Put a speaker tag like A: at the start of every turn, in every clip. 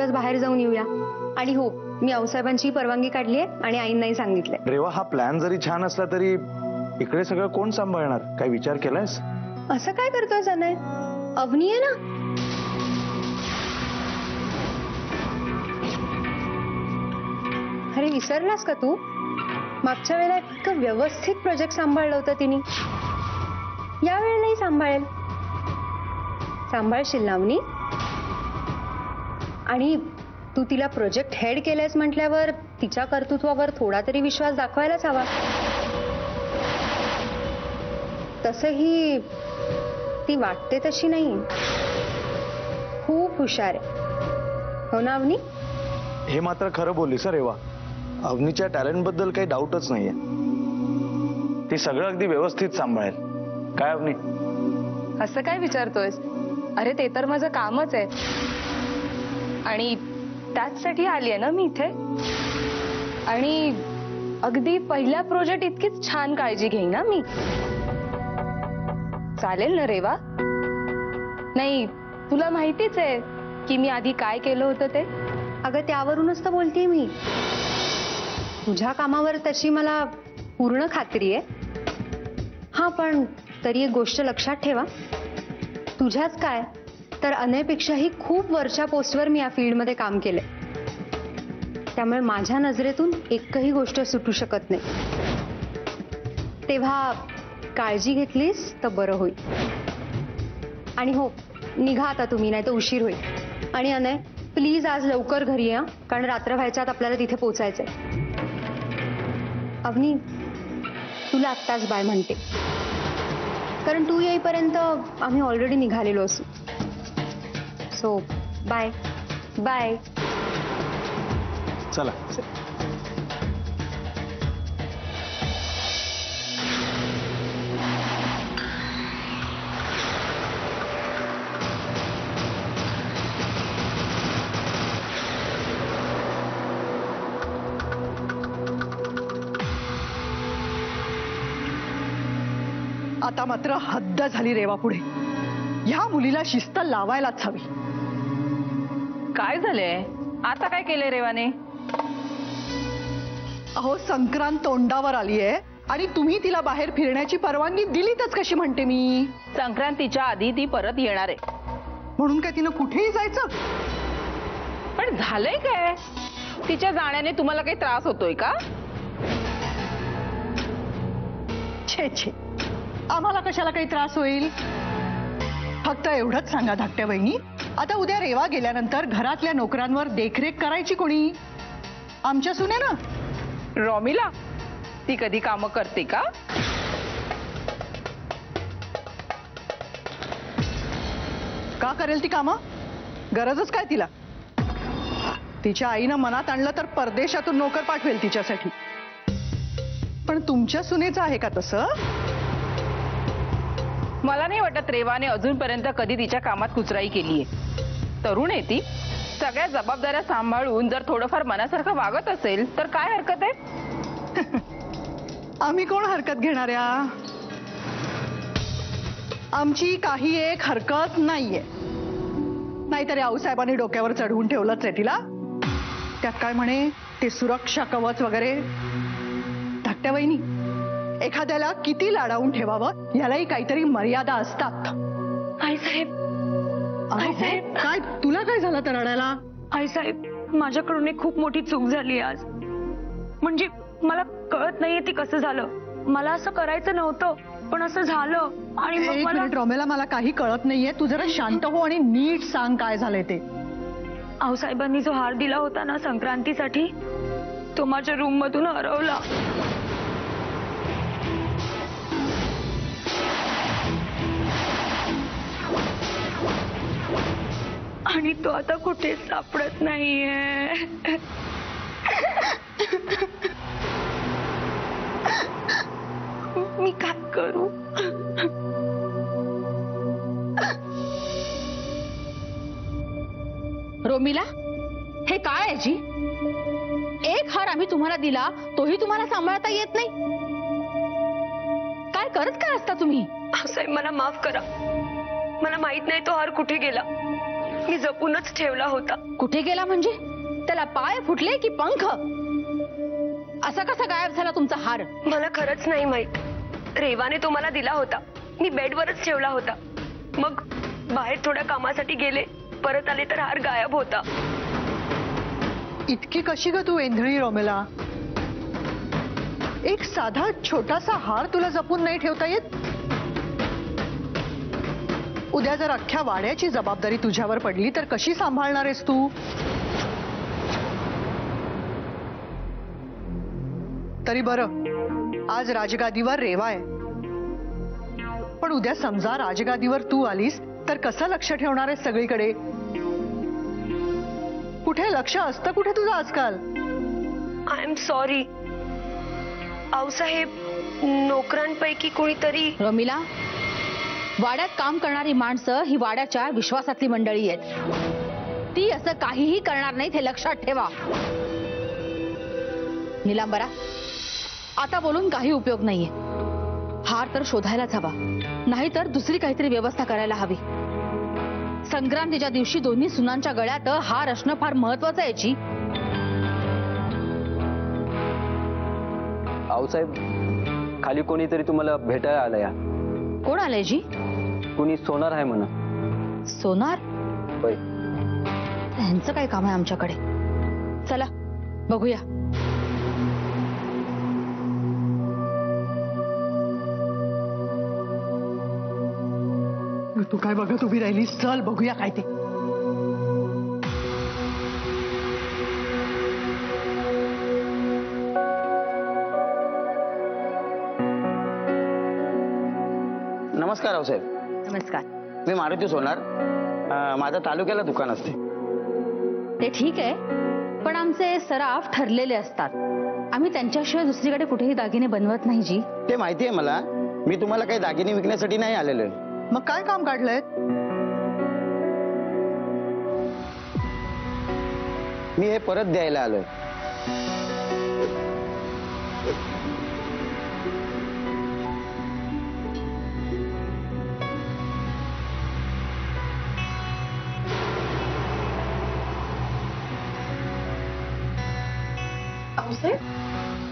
A: दिवस बाहेर जाऊन येऊया. आणि हो, मी आऊसाहेबांची परवानगी काढली आहे आणि आईंनाही सांगितलंय.
B: रेवा, हा प्लॅन जरी छान असला तरी इकडे सगळं कोण सांभाळणार? काय विचार केलायस?
A: असं काय करतोय अनय? अवनी आहे ना. अरे विसरलास का तू? मागच्या वेळेला इतकं व्यवस्थित प्रोजेक्ट सांभाळलं होतं तिने. या वेळेलाही सांभाळेल. सांभाळशील ना अवनी? आणि तू तिला प्रोजेक्ट हेड केलंयस म्हटल्यावर तिच्या कर्तृत्वावर थोडा तरी विश्वास दाखवायलाच हवा. तसही ती वाटते तशी नाही. खूप हुशार आहे, हो ना अवनी?
B: हे मात्र खरं बोललीस रेवा. अवनीच्या टॅलेंट बद्दल काही डाऊटच नाहीये. ती सगळं अगदी व्यवस्थित सांभाळेल. काय अवनी?
C: असं काय विचारतोयस? अरे ते तर माझं कामच आहे आणि त्याचसाठी आली आहे ना मी इथे. आणि अगदी पहिल्या प्रोजेक्ट इतकीच छान काळजी घेईन ना मी. चालेल ना रेवा? नाही, तुला माहितीच आहे की मी आधी काय केलं होतं ते.
A: अगं त्यावरूनच तर बोलतेय मी. तुझ्या कामावर तशी मला पूर्ण खात्री आहे. हा, पण तरी एक गोष्ट लक्षात ठेवा. तुझ्याच काय तर अनयपेक्षाही खूप वरच्या पोस्टवर मी या फील्डमध्ये काम केलंय. त्यामुळे माझ्या नजरेतून एकही गोष्ट सुटू शकत नाही. तेव्हा काळजी घेतलीस तर बरं होईल. आणि हो, निघा आता तुम्ही, नाही तर उशीर होईल. आणि अनय, प्लीज आज लवकर घरी या, कारण रात्र व्हायच्यात आपल्याला तिथे पोचायचंय. अवनी, तुला आत्ताच बाय म्हणते, कारण तू येईपर्यंत आम्ही ऑलरेडी निघालेलो असू. So bye bye.
B: चला.
D: आता मात्र हद्द झाली रेवा पुढे. ह्या मुलीला शिस्त लावायलाच हवी.
C: काय झालंय आता? काय केलंय रेवाने?
D: अहो, संक्रांत तोंडावर आलीये आणि तुम्ही तिला बाहेर फिरण्याची परवानगी दिलीतच कशी म्हणते मी.
C: संक्रांतीच्या आधी ती परत येणार आहे
D: म्हणून काय तिनं कुठेही जायचं?
C: पण झालंय काय? तिच्या जाण्याने तुम्हाला काही त्रास होतोय का?
D: छे छे, आम्हाला कशाला काही त्रास होईल? फक्त एवढंच सांगा धाकट्या बहिणी, आता उद्या रेवा गेल्यानंतर घरातल्या नोकरांवर देखरेख करायची कोणी? आमच्या सुने ना.
C: रॉमिला, ती कधी कामं करते का?
D: का करेल ती कामं? गरजच काय तिला? तिच्या आईनं मनात आणलं तर परदेशातून नोकर पाठवेल तिच्यासाठी. पण तुमच्या सुनेचं आहे का तसं?
C: मला नाही वाटत रेवाने अजूनपर्यंत कधी तिच्या कामात कुचराई केलीये. तरुण आहे ती. सगळ्या जबाबदाऱ्या सांभाळून जर थोडंफार मनासारखं वागत असेल तर काय हरकत आहे?
D: आम्ही कोण हरकत घेणाऱ्या? आमची काही एक हरकत नाहीये. नाहीतरी आऊसाहेबांनी डोक्यावर चढवून ठेवलंच आहे तिला. त्यात काय म्हणे ते सुरक्षा कवच वगैरे. धाकट्या वहिनी, एखाद्याला किती लाडावून ठेवावं यालाही काहीतरी मर्यादा असतात.
A: आईसाहेब,
D: आईसाहेब, काय तुला काय झालं तर रडायला?
E: आईसाहेब, माझ्याकडून एक खूप मोठी चूक झाली आज. म्हणजे मला कळत नाहीये ती कसं झालं. मला असं करायचं नव्हतं, पण असं झालं. आणि मग
D: एक मिनिट रॉमेला, मला काही कळत नाहीये. तू जरा शांत हो आणि नीट सांग काय झालंय ते.
E: आऊसाहेबांनी जो हार दिला होता ना संक्रांतीसाठी, तो माझ्या रूम मधून हरवला. आणि तो आता कुठेच सापडत नाहीये. मी काय करू?
F: रोमिला, हे काय आहे जी? एक हार आम्ही तुम्हाला दिला, तोही तुम्हाला सांभाळता येत नाही. काय करत काय असता तुम्ही?
E: साहेब, मला माफ करा. मला माहित नाही तो हार कुठे गेला. मी जपूनच ठेवला होता.
F: कुठे गेला म्हणजे? त्याला पाय फुटले की पंख? असा कसा गायब झाला तुमचा हार?
E: मला खरंच नाही माहित. रेवाने तो मला दिला होता. मी बेडवरच ठेवला होता. मग बाहेर थोड्या कामासाठी गेले, परत आले तर हार गायब होता.
D: इतकी कशी ग तू एंधळी रोमेला? एक साधा छोटासा हार तुला जपून नाही ठेवता येत? उद्या जर अख्ख्या वाड्याची जबाबदारी तुझ्यावर पडली तर कशी सांभाळणार आहेस तू? तरी बरं, आज राजगादीवर रेवा आहे, पण उद्या समजा राजगादीवर तू आलीस तर कसं लक्ष ठेवणार आहेस सगळीकडे? कुठे लक्ष असतं कुठे तुझं आजकाल?
E: I am sorry. आऊसाहेब, नोकरांपैकी कोणीतरी.
F: रमिला, वाड्यात काम करणारी माणसं ही वाड्याच्या विश्वासातली मंडळी आहेत. ती असं काहीही करणार नाहीत हे लक्षात ठेवा. निलांबरा, आता बोलून काही उपयोग नाहीये. हार तर शोधायलाच हवा, नाहीतर दुसरी काहीतरी व्यवस्था करायला हवी. संक्रांतीच्या दिवशी दोन्ही सुनांच्या गळ्यात हार असणं फार महत्वाचं आहे जी.
G: आऊसाहेब, खाली कोणीतरी तुम्हाला भेटायला आलं या.
F: कोण आलंय जी?
G: कुणी सोनार आहे म्हणा.
F: सोनार?
G: होय.
F: ह्यांचं काय काम आहे आमच्याकडे? चला बघूया.
D: तू काय बघत उभी राहिलीस? चल बघूया काय ते.
H: नमस्कार रावसाहेब.
F: नमस्कार.
H: मी मारुती सोनार. माझं तालुक्याला दुकान असते.
F: ते ठीक आहे, पण आमचे सराफ ठरलेले असतात. आम्ही त्यांच्याशिवाय दुसरीकडे कुठेही दागिने बनवत नाही जी.
H: ते माहिती आहे मला. मी तुम्हाला काही दागिने विकण्यासाठी नाही आलेलो आहे.
D: मग काय काम काढलंय?
H: मी हे परत द्यायला आलोय.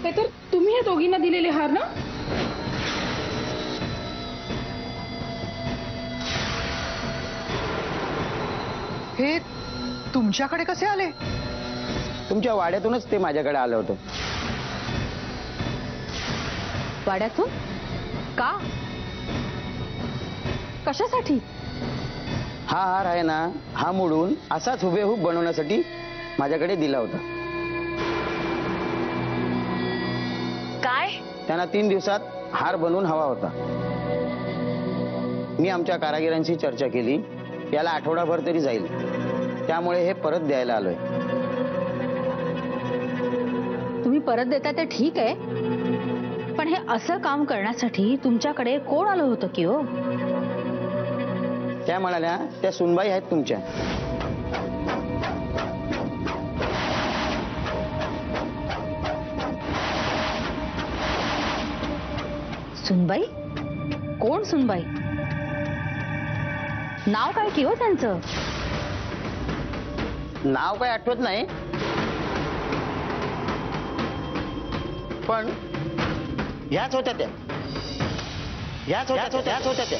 E: ते तर तुम्ही या दोघींना दिलेले हार ना?
D: हे तुमच्याकडे कसे आले?
H: तुमच्या वाड्यातूनच ते माझ्याकडे आलं होतं.
F: वाड्यातून? का? कशासाठी?
H: हा हार आहे ना, हा मोडून असाच हुबेहूब बनवण्यासाठी माझ्याकडे दिला होता.
E: काय?
H: त्यांना 3 दिवसात हार बनवून हवा होता. मी आमच्या कारागिरांशी चर्चा केली. याला आठवडाभर तरी जाईल, त्यामुळे हे परत द्यायला आलोय.
F: तुम्ही परत देता ते ठीक आहे, पण हे असं काम करण्यासाठी तुमच्याकडे कोण आलं होतं की हो?
H: त्या म्हणाल्या त्या सुनबाई आहेत तुमच्या.
F: सुनबाई? कोण सुनबाई? नाव काय की हो त्यांचं?
H: नाव काय आठवत नाही, पण ह्याच होत्या त्या. ह्याच होत्या त्या.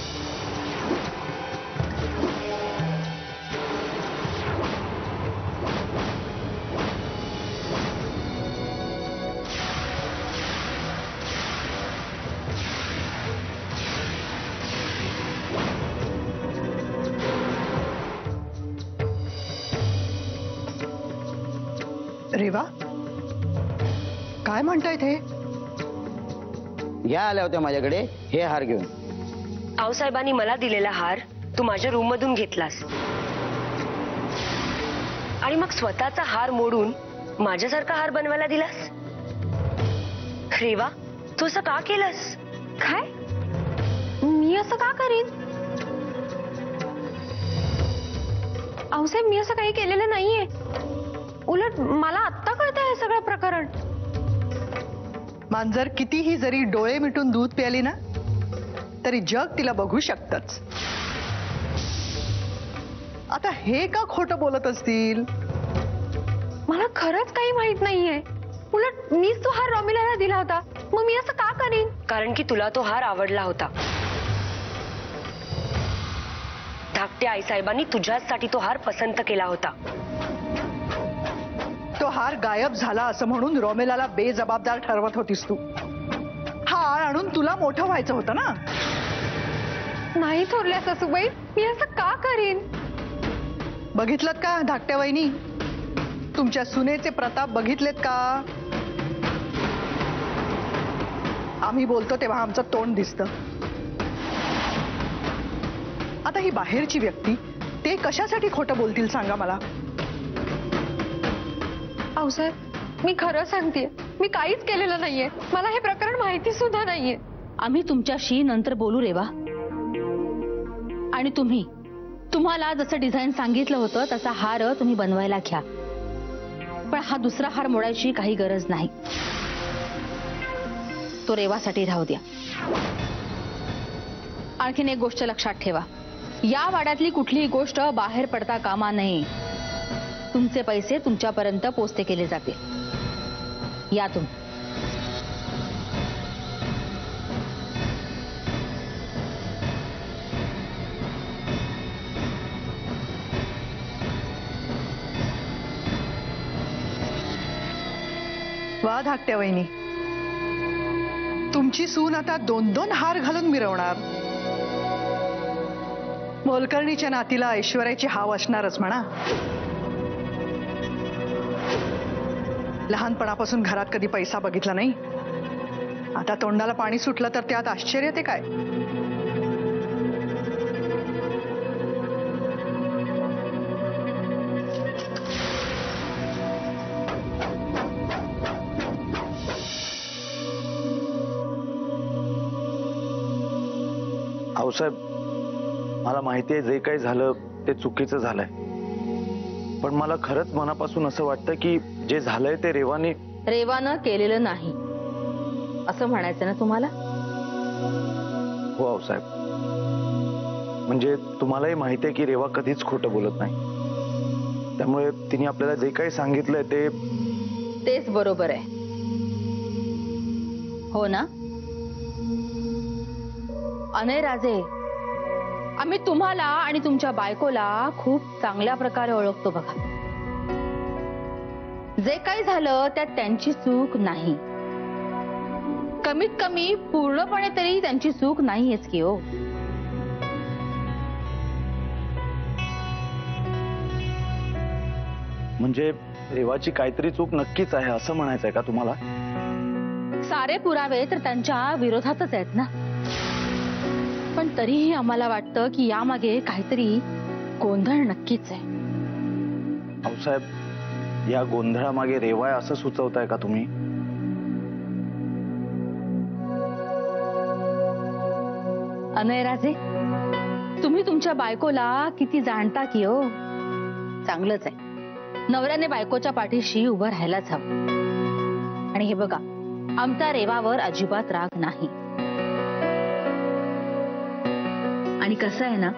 D: रेवा, काय म्हणतायत हे?
H: या आल्या होत्या माझ्याकडे हे हार घेऊन.
E: आऊसाहेबांनी मला दिलेला हार तू माझ्या रूम मधून घेतलास आणि मग स्वतःचा हार मोडून माझ्यासारखा हार बनवायला दिलास. रेवा, तू असं का केलंस?
A: काय? मी असं का करीन? आऊसाहेब, मी असं काही केलेलं नाहीये. उलट मला आत्ता कळतंय हे सगळं प्रकरण.
D: मांजर कितीही जरी डोळे मिटून दूध प्याली ना, तरी जग तिला बघू शकतच. आता हे का खोटं बोलत असतील?
A: मला खरंच काही माहित नाहीये. उलट मीच तो हार रॉमिलाला दिला होता. मग मी असं का करीन?
E: कारण की तुला तो हार आवडला होता. धाकटे आईसाहेबांनी तुझ्यासाठी तो हार पसंत केला होता.
D: तो हार गायब झाला असं म्हणून रोमेलाला बेजबाबदार ठरवत होतीस तू. हार आणून तुला मोठं व्हायचं होतं ना.
A: नाही थोरल्या सासूबाई, मी असं का करीन?
D: बघितलं का धाकट्या वहिनी? तुमच्या सुनेचे प्रताप बघितलेत का? आम्ही बोलतो तेव्हा आमचं तोंड दिसतं. आता ही बाहेरची व्यक्ती ते कशासाठी खोटं बोलतील सांगा मला.
A: आऊसाहेब, मी खरं सांगतेय, मी काहीच केलेलं नाहीये. मला हे प्रकरण माहिती सुद्धा नाहीये.
F: आम्ही तुमच्याशी नंतर बोलू रेवा. आणि तुम्हाला जसं डिझाईन सांगितलं होतं तसा हार तुम्ही बनवायला घ्या. पण हा दुसरा हार मोडायची काही गरज नाही. तो रेवासाठी राहू द्या. आणखीन एक गोष्ट लक्षात ठेवा, या वाड्यातली कुठलीही गोष्ट बाहेर पडता कामा नये. तुमचे पैसे तुमच्यापर्यंत पोचते केले जातील. या तुम्ही.
D: वा धाकट्या वहिनी, तुमची सून आता 2-2 हार घालून मिरवणार. मोलकर्णीच्या नातीला ऐश्वर्याची हाव असणारच म्हणा. लहानपणापासून घरात कधी पैसा बघितला नाही. आता तोंडाला पाणी सुटलं तर त्यात आश्चर्य ते काय?
B: आऊसाहेब, मला माहिती आहे जे काही झालं ते चुकीचं झालंय. पण मला खरंच मनापासून असं वाटतं की जे झालंय ते रेवानं
F: केलेलं नाही असं म्हणायचं ना तुम्हाला?
B: हो आऊसाहेब, म्हणजे तुम्हालाही माहिती आहे की रेवा कधीच खोटं बोलत नाही. त्यामुळे तिने आपल्याला जे काही सांगितलंय तेच
F: बरोबर आहे. हो ना अनय राजे, आम्ही तुम्हाला आणि तुमच्या बायकोला खूप चांगल्या प्रकारे ओळखतो बघा. जे काही झालं त्यात त्यांची चूक नाही. कमीत कमी पूर्णपणे तरी त्यांची चूक नाहीच की हो.
B: म्हणजे रेवाची काहीतरी चूक नक्कीच आहे असं म्हणायचंय का तुम्हाला?
F: सारे पुरावे तर त्यांच्या विरोधातच आहेत ना. पण तरीही आम्हाला वाटतं की यामागे काहीतरी गोंधळ नक्कीच आहे.
B: आऊसाहेब, या गोंधळामागे रेवा आहे असं सुचवताय का तुम्ही?
F: अनय राजे, तुम्ही तुमच्या बायकोला किती जाणता की हो. चांगलंच आहे. नवऱ्याने बायकोच्या पाठीशी उभं राहायलाच हवं. आणि हे बघा, आमचा रेवावर अजिबात राग नाही. आणि कसं आहे ना,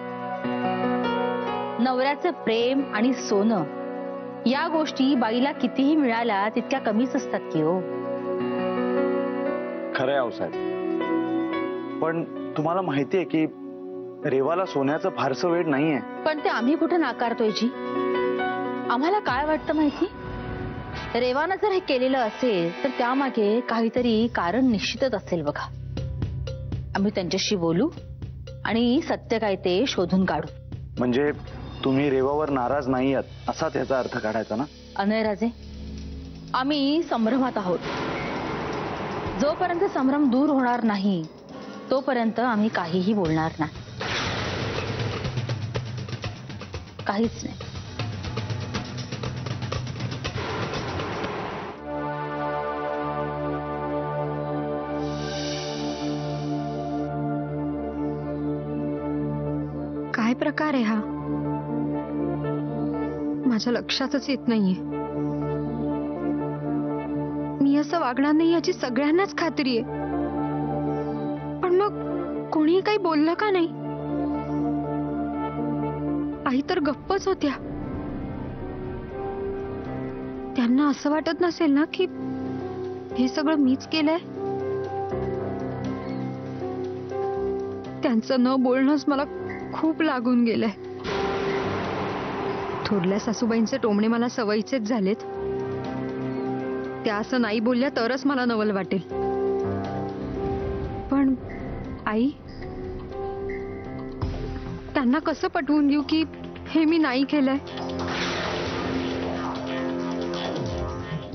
F: नवऱ्याचं प्रेम आणि सोनं या गोष्टी बाईला कितीही मिळाल्या तितक्या कमीच असतात की हो.
B: खरंय आऊसाहेब, पण तुम्हाला माहिती आहे की रेवाला सोन्याचं फारसं वेड नाहीये.
F: पण ते आम्ही कुठे नाकारतोय जी. आम्हाला काय वाटतं माहिती, रेवानं जर हे केलेलं असेल तर त्यामागे काहीतरी कारण निश्चितच असेल बघा. आम्ही त्यांच्याशी बोलू आणि सत्य काय ते शोधून काढू.
B: म्हणजे तुम्ही रेवावर नाराज नाही आहात असा त्याचा अर्थ काढायचा ना?
F: अनय राजे, आम्ही संभ्रमात आहोत. जोपर्यंत संभ्रम दूर होणार नाही तोपर्यंत आम्ही काहीही बोलणार नाही. काहीच नाही.
A: काय प्रकार आहे हा? माझ्या लक्षातच येत नाहीये. मी असं वागणार नाही याची सगळ्यांनाच खात्री आहे. पण मग कोणी काही बोललं का नाही? आई तर गप्पच होत्या. त्यांना असं वाटत नसेल ना की हे सगळं मीच केलंय? त्यांचं न बोलणंच मला खूप लागून गेलंय. थोरल्या सासूबाईंचे टोमणे मला सवयीचेच झालेत. त्या असं नाही बोलल्या तरच मला नवल वाटेल. पण आई, त्यांना कसं पटवून देऊ की हे मी नाही केलंय?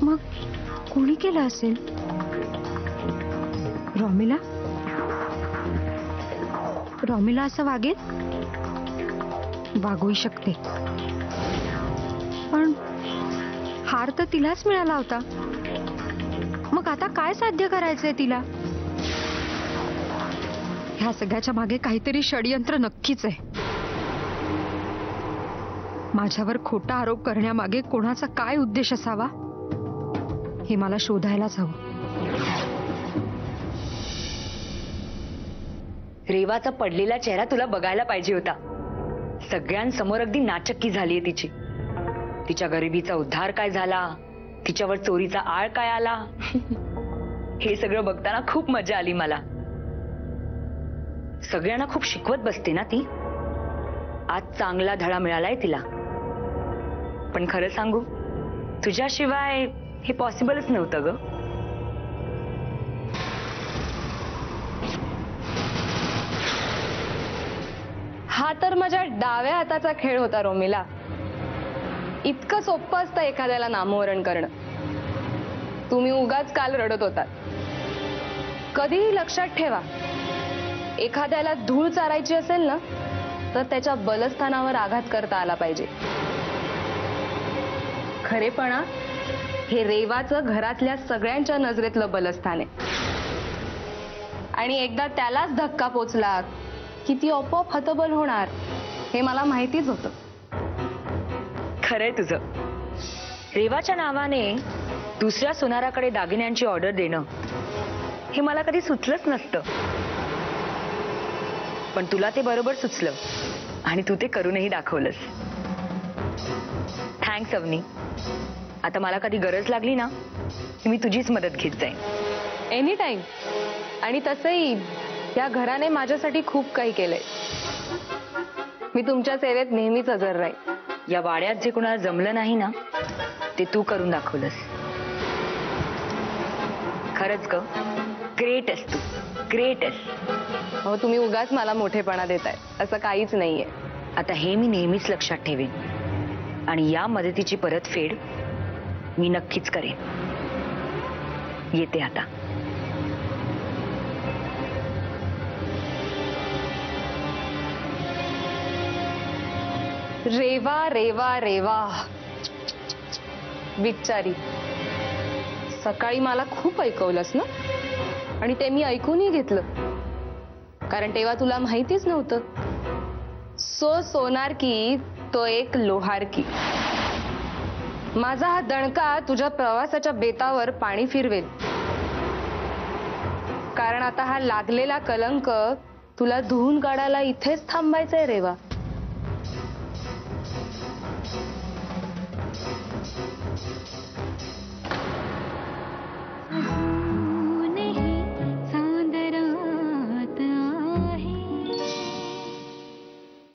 A: मग कोणी केलं असेल? रॉमिला? रॉमिला असं वागेल? वागूही शकते. पण हार तर तिलाच मिळाला होता. मग आता काय साध्य करायचंय तिला? ह्या सगळ्याच्या मागे काहीतरी षडयंत्र नक्कीच आहे. माझ्यावर खोटा आरोप करण्यामागे कोणाचा काय उद्देश असावा हे मला शोधायलाच हवं.
E: रेवाचा पडलेला चेहरा तुला बघायला पाहिजे होता. सगळ्यांसमोर अगदी नाचक्की झालीये तिची. तिच्या गरिबीचा उद्धार काय झाला, तिच्यावर चोरीचा आळ काय आला, हे सगळं बघताना खूप मजा आली मला. सगळ्यांना खूप शिकवत बसते ना ती. आज चांगला धडा मिळालाय तिला. पण खरं सांगू, तुझ्याशिवाय हे पॉसिबलच नव्हतं ग.
C: हा तर माझ्या डाव्या हाताचा खेळ होता रोमिला. इतकं सोपं असतं एखाद्याला नामोहरण करणं. तुम्ही उगाच काल रडत होतात. कधीही लक्षात ठेवा, एखाद्याला धूळ चारायची असेल ना तर त्याच्या बलस्थानावर आघात करता आला पाहिजे. खरेपणा हे रेवाचं घरातल्या सगळ्यांच्या नजरेतलं बलस्थान आहे. आणि एकदा त्यालाच धक्का पोचला की ती आपोआप हतबल होणार हे मला माहितीच होतं.
E: खरंय तुझं. रेवाच्या नावाने दुसऱ्या सोनाराकडे दागिन्यांची ऑर्डर देणं हे मला कधी सुचलंच नसतं. पण तुला ते बरोबर सुचलं आणि तू ते करूनही दाखवलंस. थँक्स अवनी. आता मला कधी गरज लागली ना की मी तुझीच मदत घेत जाईन.
C: Any time. आणि तसंही या घराने माझ्यासाठी खूप काही केलंय. मी तुमच्या सेवेत नेहमीच हजर राहील.
E: या वाड्यात जे कोणाला जमलं नाही ना ते तू करून दाखवलंस. खरंच ग, ग्रेट आहेस तू, ग्रेट आहेस.
C: हो, तुम्ही उगाच मला मोठेपणा देताय, असं काहीच नाहीये.
E: आता हे मी नेहमीच लक्षात ठेवेन आणि या मदतीची परतफेड मी नक्कीच करेन. येते आता.
C: रेवा रेवा रेवा बिचारी. सकाळी मला खूप ऐकवलंस ना, आणि ते मी ऐकूनही घेतलं. कारण तेव्हा तुला माहितीच नव्हतं. सो सोनार की तो एक लोहार की. माझा हा दणका तुझ्या प्रवासाच्या बेतावर पाणी फिरवेल. कारण आता हा लागलेला कलंक तुला धुवून काढायला इथेच थांबायचंय रेवा.